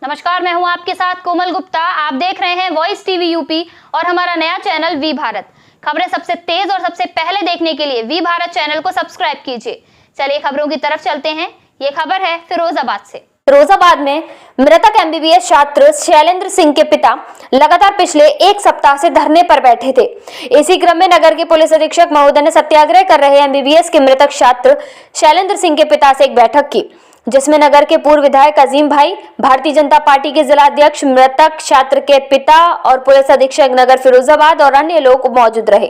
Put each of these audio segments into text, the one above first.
नमस्कार, मैं हूं आपके साथ कोमल गुप्ता। आप देख रहे हैं वॉइस टीवी यूपी और हमारा नया चैनल वी भारत। खबरें सबसे तेज और सबसे पहले देखने के लिए वी भारत चैनल को सब्सक्राइब कीजिए। चलिए खबरों की तरफ चलते हैं। ये खबर है फिरोजाबाद से। फिरोजाबाद में मृतक एमबीबीएस छात्र शैलेंद्र सिंह के पिता लगातार पिछले एक सप्ताह से धरने पर बैठे थे। इसी क्रम में नगर के पुलिस अधीक्षक महोदय ने सत्याग्रह कर रहे एमबीबीएस के मृतक छात्र शैलेंद्र सिंह के पिता से एक बैठक की, जिसमें नगर के पूर्व विधायक अजीम भाई, भारतीय जनता पार्टी के जिला अध्यक्ष, मृतक छात्र के पिता और पुलिस अधीक्षक नगर फिरोजाबाद और अन्य लोग मौजूद रहे।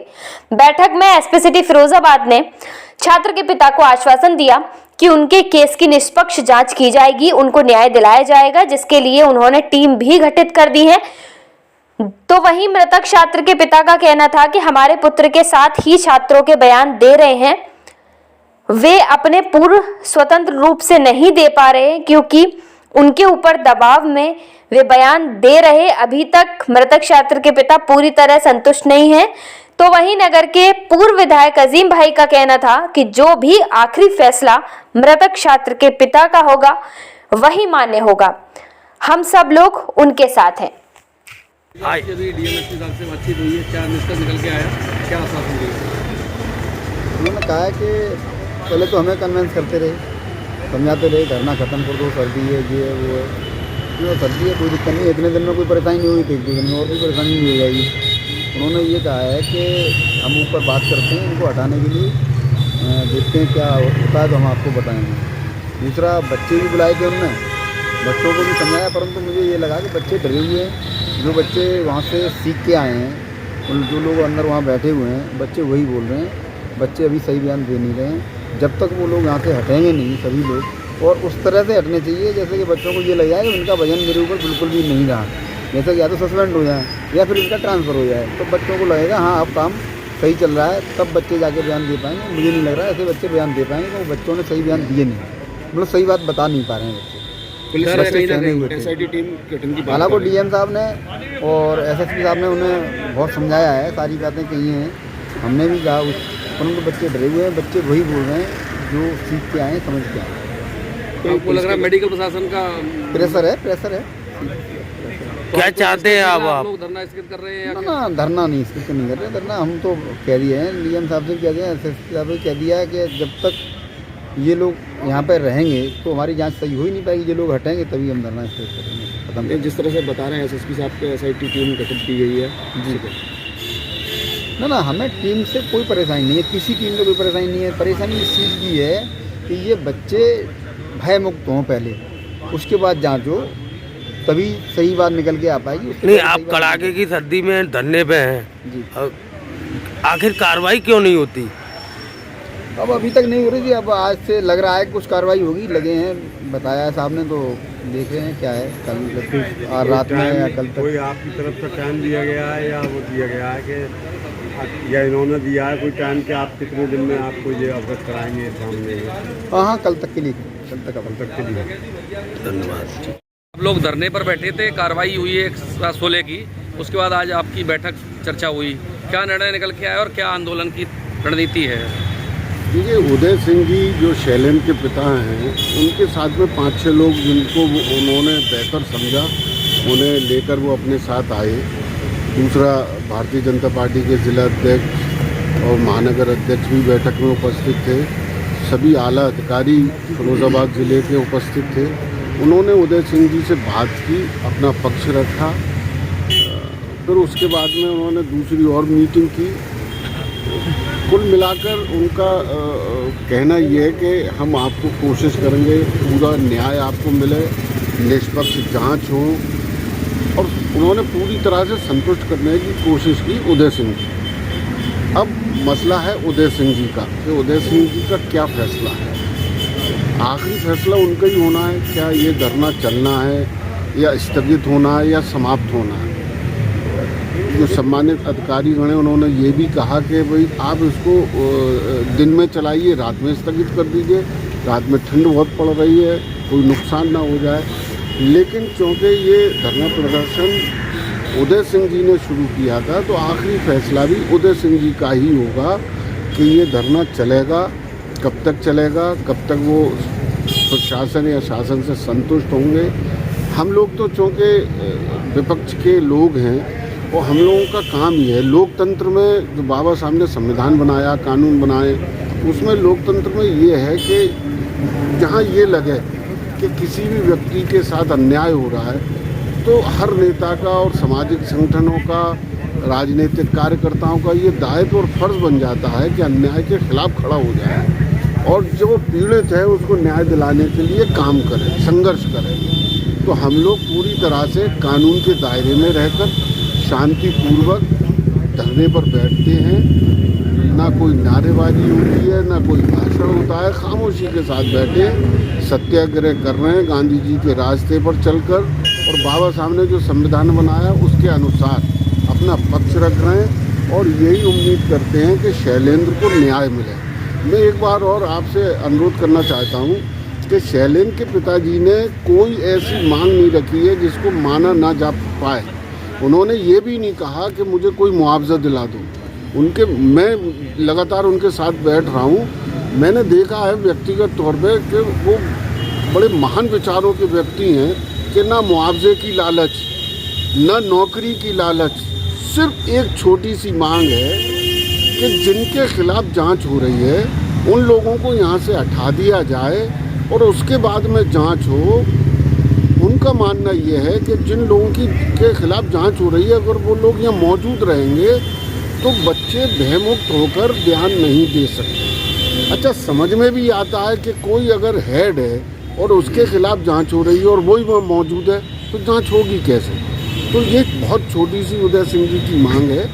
बैठक में एसपी सिटी फिरोजाबाद ने छात्र के पिता को आश्वासन दिया कि उनके केस की निष्पक्ष जांच की जाएगी, उनको न्याय दिलाया जाएगा, जिसके लिए उन्होंने टीम भी गठित कर दी है। तो वहीं मृतक छात्र के पिता का कहना था कि हमारे पुत्र के साथ ही छात्रों के बयान दे रहे हैं, वे अपने पूर्ण स्वतंत्र रूप से नहीं दे पा रहे क्योंकि उनके ऊपर दबाव में वे बयान दे रहे। अभी तक मृतक छात्र के पिता पूरी तरह संतुष्ट नहीं हैं। तो वहीं नगर के पूर्व विधायक अजीम भाई का कहना था कि जो भी आखिरी फैसला मृतक छात्र के पिता का होगा वही मान्य होगा। हम सब लोग उनके साथ हैं। आज अभी डीएमएसपी साहब से बातचीत हुई है, क्या निष्कर्ष निकल के आया, क्या आश्वासन दिया? उन्होंने कहा है कि पहले तो हमें कन्वेंस करते रहे, समझाते रहे, धरना खत्म कर दो, सर्दी है, ये है, वो है। जो सर्दी है कोई दिक्कत नहीं है, इतने दिन में कोई परेशानी नहीं हुई थी, 1-2 दिन में और भी परेशानी नहीं हो जाएगी। उन्होंने ये कहा है कि हम ऊपर बात करते हैं, इनको हटाने के लिए देखते हैं क्या होता है तो हम आपको बताएंगे। दूसरा, बच्चे भी बुलाए थे उनने, बच्चों को भी समझाया, परंतु मुझे ये लगा कि बच्चे डरे हुए हैं। जो बच्चे वहाँ से सीख के आए हैं, उन जो लोग अंदर वहाँ बैठे हुए हैं, बच्चे वही बोल रहे हैं। बच्चे अभी सही बयान दे नहीं रहे हैं। जब तक वो लोग यहाँ से हटेंगे नहीं सभी लोग, और उस तरह से हटने चाहिए जैसे कि बच्चों को ये लग जाए कि उनका वजन मेरे ऊपर बिल्कुल भी नहीं रहा, जैसे कि या तो सस्पेंड हो जाए या फिर उनका ट्रांसफ़र हो जाए, तो बच्चों को लगेगा हाँ अब काम सही चल रहा है, तब बच्चे जाके बयान दे पाएंगे। मुझे नहीं लग रहा है ऐसे बच्चे बयान दे पाएंगे, तो बच्चों ने सही बयान दिए नहीं, मतलब सही बात बता नहीं पा रहे हैं बच्चे। हालांकि डीएम साहब ने और एसएसपी साहब ने उन्हें बहुत समझाया है, सारी बातें कही हैं, हमने भी कहा, परंतु बच्चे डरे हुए हैं। बच्चे वही बोल रहे हैं जो सीख के आए, समझ के आए। तो आपको लग रहा है मेडिकल प्रशासन का प्रेशर है। क्या चाहते हैं आप लोग धरना स्थगित कर रहे हैं? ना धरना नहीं स्थगित नहीं कर रहे। धरना हम तो कह दिए हैं, डीएम साहब से भी कह दिया, एसएसपी साहब से कह दिया है कि जब तक ये लोग यहाँ पर रहेंगे तो हमारी जांच सही हो ही नहीं पाएगी। ये लोग हटेंगे तभी हम धरना स्थगित करेंगे। खत्म। जिस तरह से बता रहे हैं एसएसपी साहब के एसआईटी टीम गठित की गई है जी, ना हमें टीम से कोई परेशानी नहीं है, किसी टीम से कोई परेशानी नहीं है। परेशानी इस चीज़ की है कि ये बच्चे भय मुक्त हों पहले, उसके बाद जांच हो, तभी सही बात निकल के आ पाएगी। नहीं, आप कड़ाके की सर्दी में धरने पे हैं जी, आखिर कार्रवाई क्यों नहीं होती? अब अभी तक नहीं हो रही थी, अब आज से लग रहा है कुछ कार्रवाई होगी, लगे हैं, बताया है साहब ने, तो देख रहे हैं क्या है। कल रात में या कल तक कोई आपकी तरफ से टाइम दिया गया है या वो दिया गया है कि या इन्होंने दिया है कोई टाइम कि आप कितने दिन में आपको ये अवगत कराएंगे सामने? हाँ, कल तक के लिए, कल तक के लिए। धन्यवाद। आप लोग धरने पर बैठे थे, कार्रवाई हुई है 16 की, उसके बाद आज आपकी बैठक चर्चा हुई, क्या निर्णय निकल के आया और क्या आंदोलन की रणनीति है? देखिए, उदय सिंह जी जो शैलेंद्र के पिता हैं, उनके साथ में 5-6 लोग जिनको उन्होंने बेहतर समझा, उन्हें लेकर वो अपने साथ आए। दूसरा, भारतीय जनता पार्टी के जिला अध्यक्ष और महानगर अध्यक्ष भी बैठक में उपस्थित थे। सभी आला अधिकारी फिरोजाबाद ज़िले के उपस्थित थे। उन्होंने उदय सिंह जी से बात की, अपना पक्ष रखा। फिर उसके बाद में उन्होंने दूसरी और मीटिंग की। कुल मिलाकर उनका कहना यह है कि हम आपको कोशिश करेंगे, पूरा न्याय आपको मिले, निष्पक्ष जांच हो, और उन्होंने पूरी तरह से संतुष्ट करने की कोशिश की उदय सिंह जी। अब मसला है उदय सिंह जी का कि उदय सिंह जी का क्या फैसला है। आखिरी फैसला उनका ही होना है, क्या ये धरना चलना है या स्थगित होना है या समाप्त होना है। जो सम्मानित अधिकारी गण हैं, उन्होंने ये भी कहा कि भाई आप इसको दिन में चलाइए, रात में स्थगित कर दीजिए, रात में ठंड बहुत पड़ रही है, कोई नुकसान ना हो जाए। लेकिन चूँकि ये धरना प्रदर्शन उदय सिंह जी ने शुरू किया था, तो आखिरी फैसला भी उदय सिंह जी का ही होगा कि ये धरना चलेगा, कब तक चलेगा, कब तक वो प्रशासन या शासन से संतुष्ट होंगे। हम लोग तो चूँकि विपक्ष के लोग हैं और हम लोगों का काम ही है लोकतंत्र में जो बाबा साहब ने संविधान बनाया, कानून बनाए, उसमें लोकतंत्र में ये है कि जहाँ ये लगे कि किसी भी व्यक्ति के साथ अन्याय हो रहा है तो हर नेता का और सामाजिक संगठनों का, राजनीतिक कार्यकर्ताओं का ये दायित्व और फर्ज बन जाता है कि अन्याय के खिलाफ खड़ा हो जाए और जो पीड़ित है उसको न्याय दिलाने के लिए काम करें, संघर्ष करें। तो हम लोग पूरी तरह से कानून के दायरे में रहकर शांतिपूर्वक धरने पर बैठते हैं। ना कोई नारेबाजी होती है, ना कोई भाषण होता है, खामोशी के साथ बैठे सत्याग्रह कर रहे हैं गांधी जी के रास्ते पर चलकर और बाबा साहब ने जो संविधान बनाया उसके अनुसार अपना पक्ष रख रहे हैं और यही उम्मीद करते हैं कि शैलेंद्र को न्याय मिले। मैं एक बार और आपसे अनुरोध करना चाहता हूँ कि शैलेंद्र के पिताजी ने कोई ऐसी मांग नहीं रखी है जिसको माना ना जा पाए। उन्होंने ये भी नहीं कहा कि मुझे कोई मुआवजा दिला दो। मैं लगातार उनके साथ बैठ रहा हूँ, मैंने देखा है व्यक्तिगत तौर पे कि वो बड़े महान विचारों के व्यक्ति हैं कि ना मुआवजे की लालच, ना नौकरी की लालच, सिर्फ एक छोटी सी मांग है कि जिनके खिलाफ जांच हो रही है उन लोगों को यहाँ से हटा दिया जाए और उसके बाद में जांच हो। उनका मानना ये है कि जिन लोगों के खिलाफ जांच हो रही है अगर वो लोग यहाँ मौजूद रहेंगे तो बच्चे भयमुक्त होकर ध्यान नहीं दे सकते। अच्छा, समझ में भी आता है कि कोई अगर हेड है और उसके खिलाफ जांच हो रही है और वही वहाँ मौजूद है तो जांच होगी कैसे। तो ये बहुत छोटी सी उदय सिंह जी की मांग है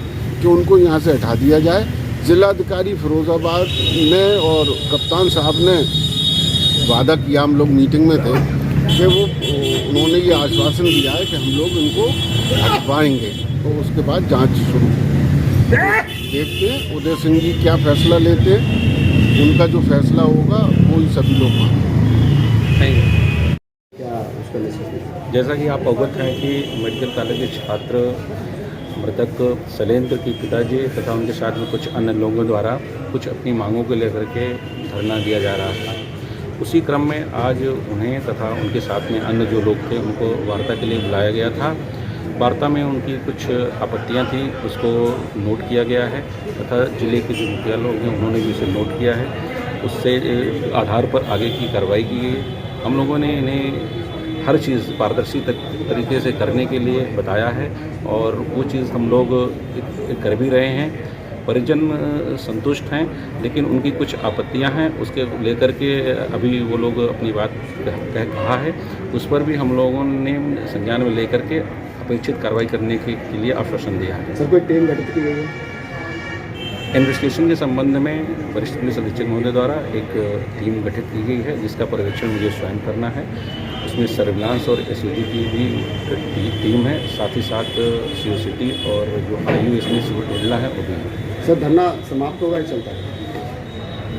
कि उनको यहाँ से हटा दिया जाए। जिलाधिकारी फिरोजाबाद ने और कप्तान साहब ने वादा किया, हम लोग मीटिंग में थे कि उन्होंने ये आश्वासन दिया है कि हम लोग इनको हटवाएंगे तो उसके बाद जांच शुरू। देखते हैं उदय सिंह जी क्या फैसला लेते हैं, उनका जो फैसला होगा वो ही सभी लोग मानेंगे। जैसा कि आप अवगत हैं कि मेडिकल कॉलेज के छात्र मृतक शैलेंद्र के पिताजी तथा उनके साथ में कुछ अन्य लोगों द्वारा कुछ अपनी मांगों को लेकर के धरना दिया जा रहा था। उसी क्रम में आज उन्हें तथा उनके साथ में अन्य जो लोग थे उनको वार्ता के लिए बुलाया गया था। वार्ता में उनकी कुछ आपत्तियां थी, उसको नोट किया गया है तथा जिले के जो मुखिया लोग हैं उन्होंने भी उसे नोट किया है। उससे आधार पर आगे की कार्रवाई की गई। हम लोगों ने इन्हें हर चीज़ पारदर्शी तरीके से करने के लिए बताया है और वो चीज़ हम लोग कर भी रहे हैं। परिजन संतुष्ट हैं, लेकिन उनकी कुछ आपत्तियां हैं, उसके लेकर के अभी वो लोग अपनी बात कहा है। उस पर भी हम लोगों ने संज्ञान में लेकर के अपेक्षित कार्रवाई करने के लिए आश्वासन दिया है। सर, कोई टीम गठित की गई है? इन्वेस्टिगेशन के संबंध में वरिष्ठ पुलिस अधीक्षक महोदय द्वारा एक टीम गठित की गई है जिसका पर्यवेक्षण मुझे स्वयं करना है। उसमें सर्विलांस और एसओजी की भी टीम है, साथ ही साथ सीओसीटी और जो आयु इसमें सिविल है वो भी है। सर, धरना समाप्त होगा या चलता है?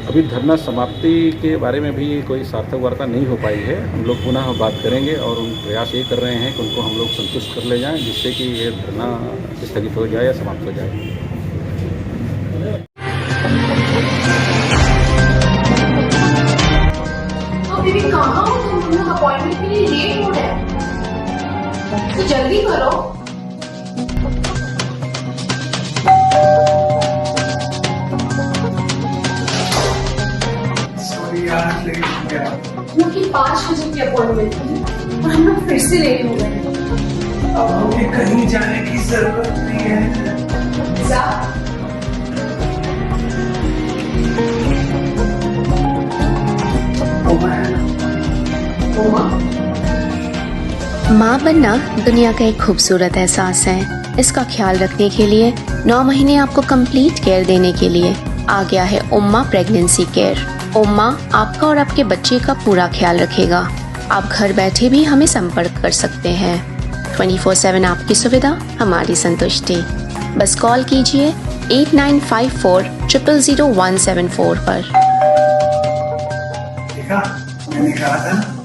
अभी धरना समाप्ति के बारे में भी कोई सार्थक वार्ता नहीं हो पाई है। हम लोग पुनः बात करेंगे और उन प्रयास ये कर रहे हैं कि उनको हम लोग संतुष्ट कर ले जाएं जिससे कि ये धरना स्थगित हो जाए या समाप्त हो जाए। दीदी कहाँ हो तुम लोग? अपॉइंटमेंट के लिए लेट हो रहे हैं तो जल्दी करो। क्योंकि 5 बजे की अपॉइंटमेंट थी और हम लोग फिर से लेट हो गए। अब हमें कहीं जाने की जरूरत नहीं है। माँ बनना दुनिया का एक खूबसूरत एहसास है। इसका ख्याल रखने के लिए 9 महीने आपको कंप्लीट केयर देने के लिए आ गया है उम्मा प्रेगनेंसी केयर। उम्मा आपका और आपके बच्चे का पूरा ख्याल रखेगा। आप घर बैठे भी हमें संपर्क कर सकते हैं। 24/7 आपकी सुविधा, हमारी संतुष्टि। बस कॉल कीजिए 8954 000 174 पर। देखा, मैंने कहा था।